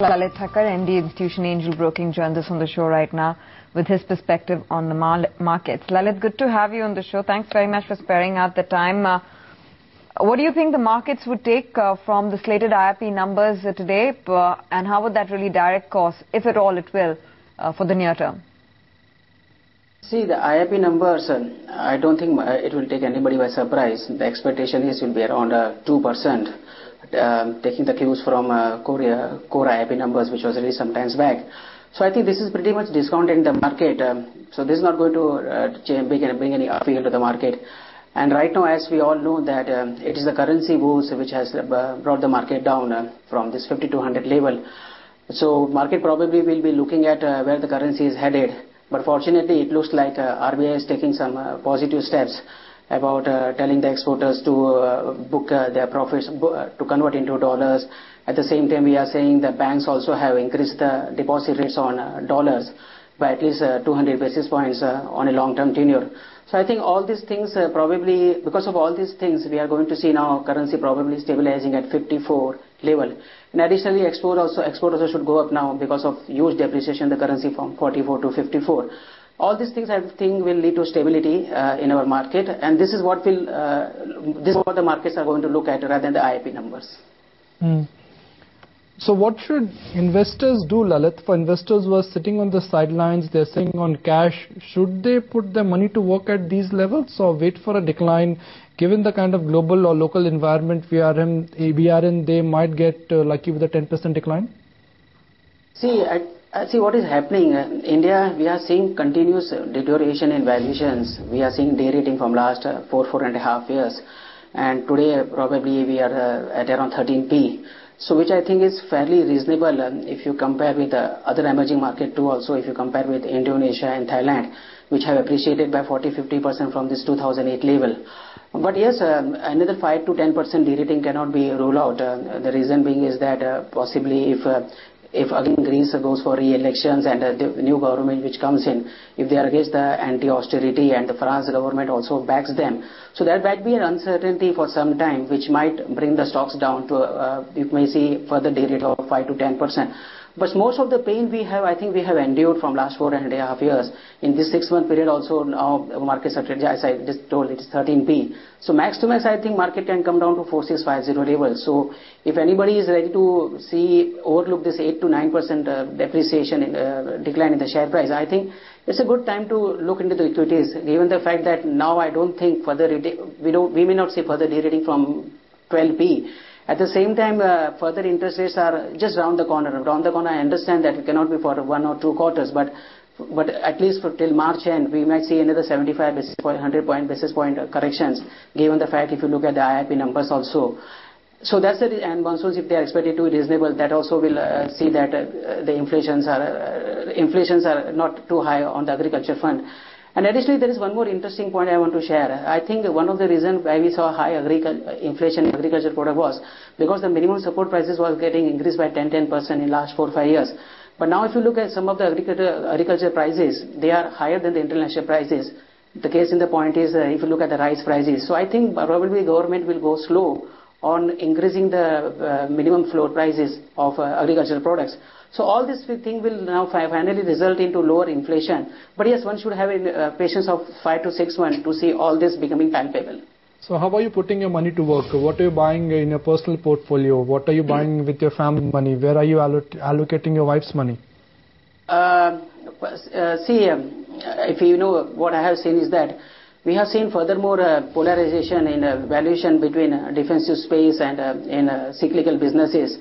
Lalit Thakkar, MD Institution Angel Broking, joins us on the show right now with his perspective on the markets. Lalit, good to have you on the show. Thanks very much for sparing out the time. What do you think the markets would take from the slated IIP numbers today, and how would that really direct course, if at all it will, for the near term? See, the IIP numbers, I don't think it will take anybody by surprise. The expectation is it will be around 2%, taking the cues from core IIP numbers, which was released some times back. So I think this is pretty much discounted in the market. So this is not going to bring any appeal to the market. And right now, as we all know, that it is the currency moves which has brought the market down from this 5200 level. So market probably will be looking at where the currency is headed. But fortunately, it looks like RBI is taking some positive steps about telling the exporters to book their profits, to convert into dollars. At the same time, we are saying the banks also have increased the deposit rates on dollars by at least 200 basis points on a long-term tenure. So I think all these things probably, because of all these things, we are going to see now currency probably stabilizing at 54 level. And additionally, export also should go up now because of huge depreciation in the currency from 44 to 54. All these things I think will lead to stability in our market, and this is what the markets are going to look at rather than the IIP numbers. So what should investors do, Lalit? For investors who are sitting on the sidelines, they're sitting on cash, should they put their money to work at these levels or wait for a decline? Given the kind of global or local environment we are in, they might get lucky with a 10% decline? See, see what is happening in India. We are seeing continuous deterioration in valuations. We are seeing de-rating from last 4.5 years, and today probably we are at around 13p. So which I think is fairly reasonable if you compare with other emerging market too. Also, if you compare with Indonesia and Thailand, which have appreciated by 40-50% from this 2008 level. But yes, another 5 to 10% de-rating cannot be ruled out. The reason being is that possibly if again Greece goes for re-elections and the new government which comes in, if they are against the anti-austerity and the France government also backs them, so there might be an uncertainty for some time which might bring the stocks down to, you may see further de-rate of 5 to 10%. But most of the pain we have, I think we have endured from last 4.5 years. In this 6-month period also, now markets are, as I just told, it is 13p. So max to max, I think market can come down to 4650 level. So if anybody is ready to overlook this 8 to 9% depreciation decline in the share price, I think it's a good time to look into the equities, given the fact that now I don't think further we may not see further de-rating from 12p. At the same time, further interest rates are just round the corner. Round the corner, I understand that it cannot be for 1 or 2 quarters, but at least for till March end, we might see another 75 basis point, 100 basis point corrections, given the fact if you look at the IIP numbers also. So that's it, and monsoons, if they are expected to be reasonable, that also will see that the inflations are not too high on the agriculture front. And additionally, there is one more interesting point I want to share. I think one of the reasons why we saw high inflation in agriculture product was because the minimum support prices was getting increased by 10% in last 4-5 years. But now if you look at some of the agriculture prices, they are higher than the international prices. The case in the point is if you look at the rice prices. So I think probably government will go slow on increasing the minimum floor prices of agricultural products. So all this thing will now finally result into lower inflation. But yes, one should have a patience of 5 to 6 months to see all this becoming palpable. So how are you putting your money to work? What are you buying in your personal portfolio? What are you buying with your family money? Where are you allocating your wife's money? See, if you know, what I have seen is that we have seen furthermore polarization in valuation between defensive space and in cyclical businesses.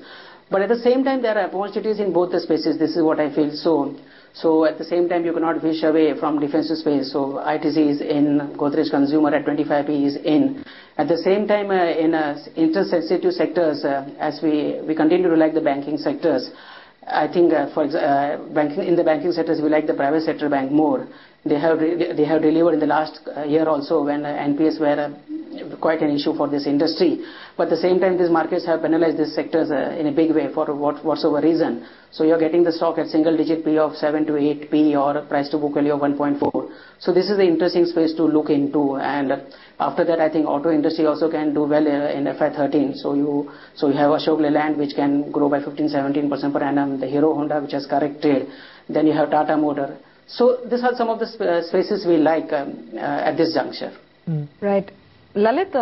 But at the same time, there are opportunities in both the spaces. This is what I feel. So at the same time, you cannot wish away from defensive space. So ITC is in, Godrej Consumer at 25p is in. At the same time, in interest-sensitive sectors, as we continue to like the banking sectors, I think in the banking sectors, we like the private sector bank more. They have delivered in the last year also when NPS were quite an issue for this industry. But at the same time, these markets have penalized these sectors in a big way for whatsoever reason. So you're getting the stock at single-digit P of 7 to 8p or price to book value of 1.4. So this is the interesting space to look into. And after that, I think auto industry also can do well in FY13. So you have Ashok Leyland, which can grow by 15-17% per annum. The Hero Honda, which has corrected. Then you have Tata Motor. So these are some of the spaces we like at this juncture. Right. Lalit,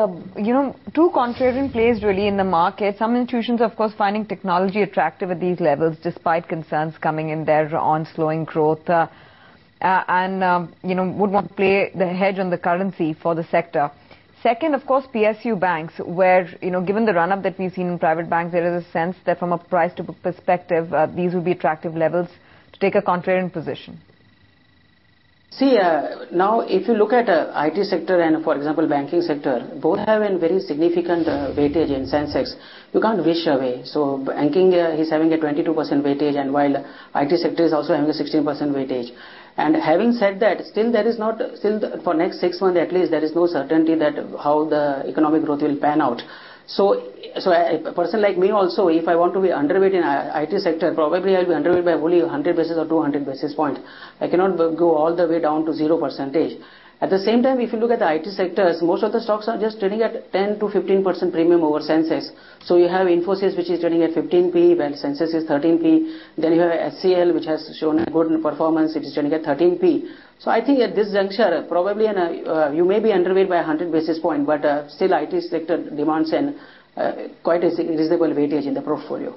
two contrarian plays really in the market. Some institutions, of course, finding technology attractive at these levels despite concerns coming in there on slowing growth would want to play the hedge on the currency for the sector. Second, of course, PSU banks, where, given the run-up that we've seen in private banks, there is a sense that from a price-to-book perspective, these would be attractive levels to take a contrarian position. See, now if you look at IT sector and, for example, banking sector, both have a very significant weightage in Sensex. You can't wish away. So banking is having a 22% weightage, and while IT sector is also having a 16% weightage. And having said that, still there is not, for next 6 months at least, there is no certainty that how the economic growth will pan out. So a person like me also, if I want to be underweight in IT sector, probably I'll be underweight by only 100 basis or 200 basis points. I cannot go all the way down to 0%. At the same time, if you look at the IT sectors, most of the stocks are just trading at 10 to 15% premium over Sensex. So you have Infosys, which is trading at 15p, while Sensex is 13p. Then you have HCL, which has shown a good performance. It is trading at 13p. So I think at this juncture, probably you may be underweight by 100 basis points, but still IT sector demands quite a reasonable weightage in the portfolio.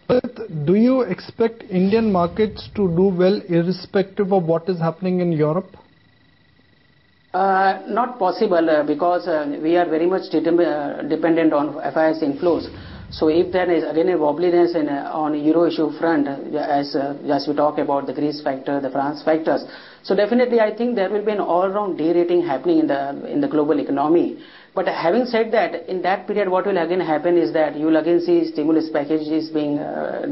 But do you expect Indian markets to do well irrespective of what is happening in Europe? Not possible because we are very much dependent on FIS inflows. So if there is again a wobbliness on Euro issue front, as we talk about the Greece factor, the France factors, so definitely I think there will be an all-round derating happening in the global economy. But having said that, in that period, what will again happen is that you will again see stimulus packages being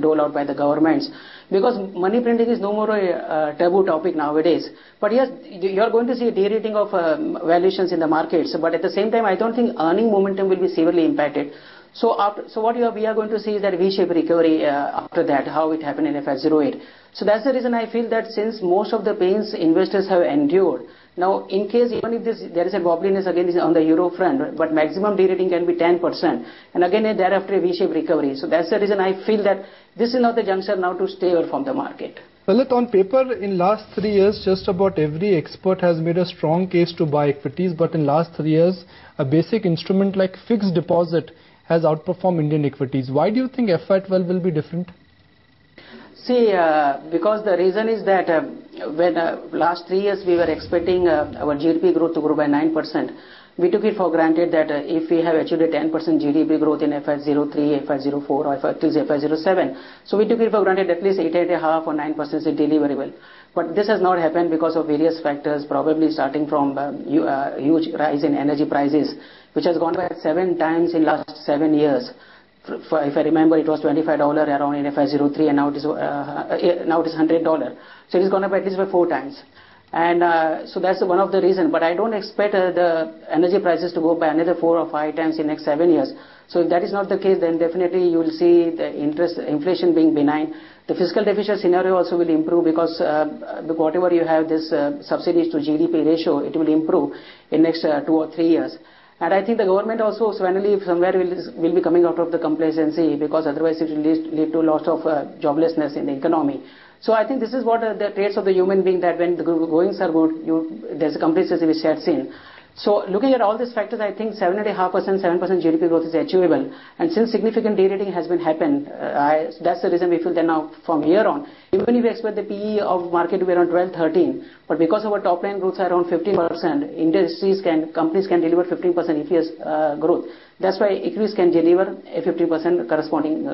doled out by the governments, because money printing is no more a taboo topic nowadays. But yes, you are going to see a derating of valuations in the markets. But at the same time, I don't think earning momentum will be severely impacted. So what we are going to see is that V-shaped recovery after that, how it happened in FY08. So that's the reason I feel that since most of the pains investors have endured, now in case even if there is a wobbliness again on the euro front, but maximum derating can be 10%, and again thereafter a V-shaped recovery. So that's the reason I feel that this is not the juncture now to stay away from the market. Lalit, on paper, in last 3 years, just about every expert has made a strong case to buy equities, but in last 3 years, a basic instrument like fixed deposit has outperformed Indian equities. Why do you think FY12 will be different? See, because the reason is that when last 3 years we were expecting our GDP growth to grow by 9%, we took it for granted that if we have achieved a 10% GDP growth in FY03, FY04 or FY07, so we took it for granted at least 8.5 or 9% is deliverable. But this has not happened because of various factors, probably starting from huge rise in energy prices, which has gone by 7 times in last 7 years. If I remember, it was $25 around in FY03, and now it is $100. So it has gone up at least by 4 times. And so that's one of the reasons. But I don't expect the energy prices to go up by another 4 or 5 times in the next 7 years. So if that is not the case, then definitely you will see the inflation being benign. The fiscal deficit scenario also will improve because whatever you have this subsidies to GDP ratio, it will improve in next 2 or 3 years. And I think the government also finally somewhere will be coming out of the complacency, because otherwise it will lead to loss of joblessness in the economy. So I think this is what the traits of the human being, that when the goings are good, there's a complacency which sets in. So looking at all these factors, I think 7.5%, 7% GDP growth is achievable. And since significant derating has been happened, that's the reason we feel that now from here on, even if we expect the PE of market to be around 12, 13, but because our top line growth are around 15%, companies can deliver 15% EPS growth. That's why equities can deliver a 50% corresponding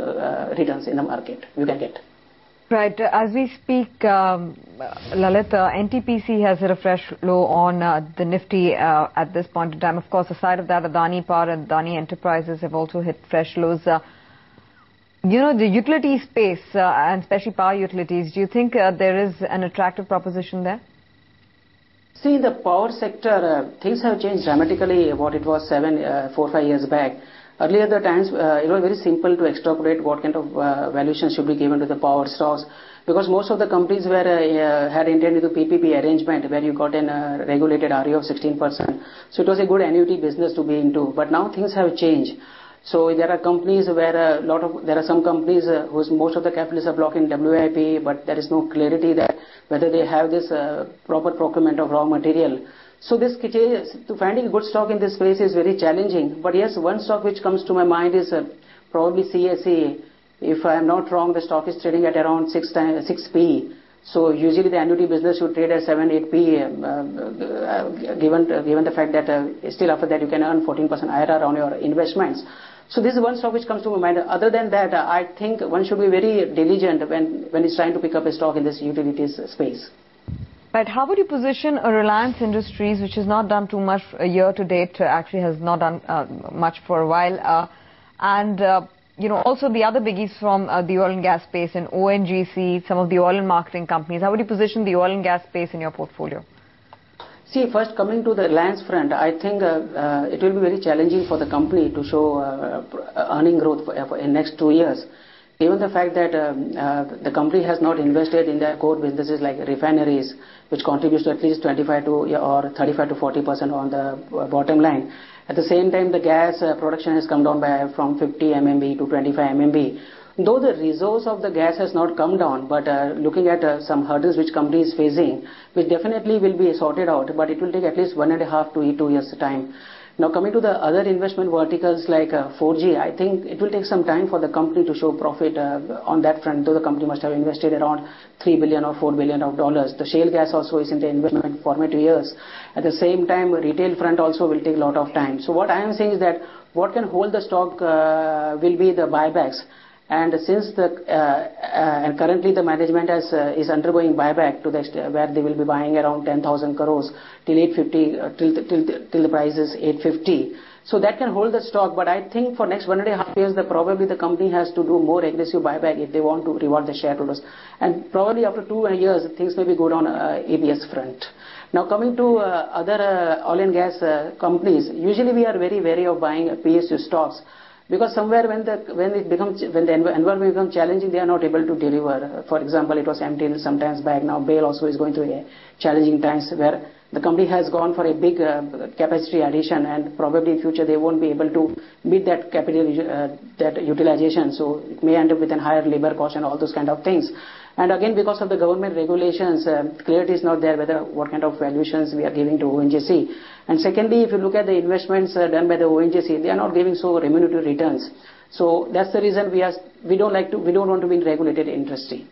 returns in the market you can get. Right. As we speak, Lalit, NTPC has hit a fresh low on the Nifty at this point in time. Of course, aside of that, Adani Power and Adani Enterprises have also hit fresh lows. The utility space, and especially power utilities, do you think there is an attractive proposition there? See, in the power sector, things have changed dramatically what it was 4 or 5 years back. Earlier the times, it was very simple to extrapolate what kind of valuation should be given to the power stocks, because most of the companies were had entered into PPP arrangement where you got a regulated ROE of 16%. So it was a good annuity business to be into. But now things have changed. So there are companies where there are some companies whose most of the capitals are blocked in WIP, but there is no clarity that whether they have this proper procurement of raw material. So this to finding a good stock in this space is very challenging. But yes, one stock which comes to my mind is probably CSE. If I am not wrong, the stock is trading at around 6p. So usually the annuity business should trade at 7-8p, given the fact that still after that you can earn 14% IRR on your investments. So this is one stock which comes to my mind. Other than that, I think one should be very diligent when it's trying to pick up a stock in this utilities space. Right. How would you position a Reliance Industries, which has not done too much year to date, actually has not done much for a while, and also the other biggies from the oil and gas space and ONGC, some of the oil and marketing companies. How would you position the oil and gas space in your portfolio? See, first coming to the Reliance front, I think it will be very challenging for the company to show earning growth in next 2 years. Given the fact that the company has not invested in their core businesses like refineries, which contributes to at least 25 to 35 to 40% on the bottom line. At the same time, the gas production has come down from 50 MMB to 25 MMB. Though the resource of the gas has not come down, but looking at some hurdles which company is facing, which definitely will be sorted out, but it will take at least 1.5 to 2 years time. Now coming to the other investment verticals like 4G, I think it will take some time for the company to show profit on that front, though the company must have invested around $3 billion or $4 billion of dollars. The shale gas also is in the investment formative years. At the same time, retail front also will take a lot of time. So what I am saying is that what can hold the stock will be the buybacks. And since and currently the management is undergoing buyback to the where they will be buying around 10,000 crores till 850 till the price is 850. So that can hold the stock. But I think for next 1.5 years, probably the company has to do more aggressive buyback if they want to reward the shareholders. And probably after 2 years, things may be good on ABS front. Now coming to other oil and gas companies, usually we are very wary of buying PSU stocks. Because somewhere when the environment becomes challenging, they are not able to deliver. For example, it was MTL sometimes back. Now BAIL also is going through a challenging times where the company has gone for a big capacity addition, and probably in future they won't be able to meet that capital that utilization. So it may end up with a higher labor cost and all those kind of things. And again, because of the government regulations, clarity is not there whether what kind of valuations we are giving to ONGC. And secondly, if you look at the investments done by the ONGC, they are not giving so remunerative returns. So that's the reason we don't want to be in regulated industry.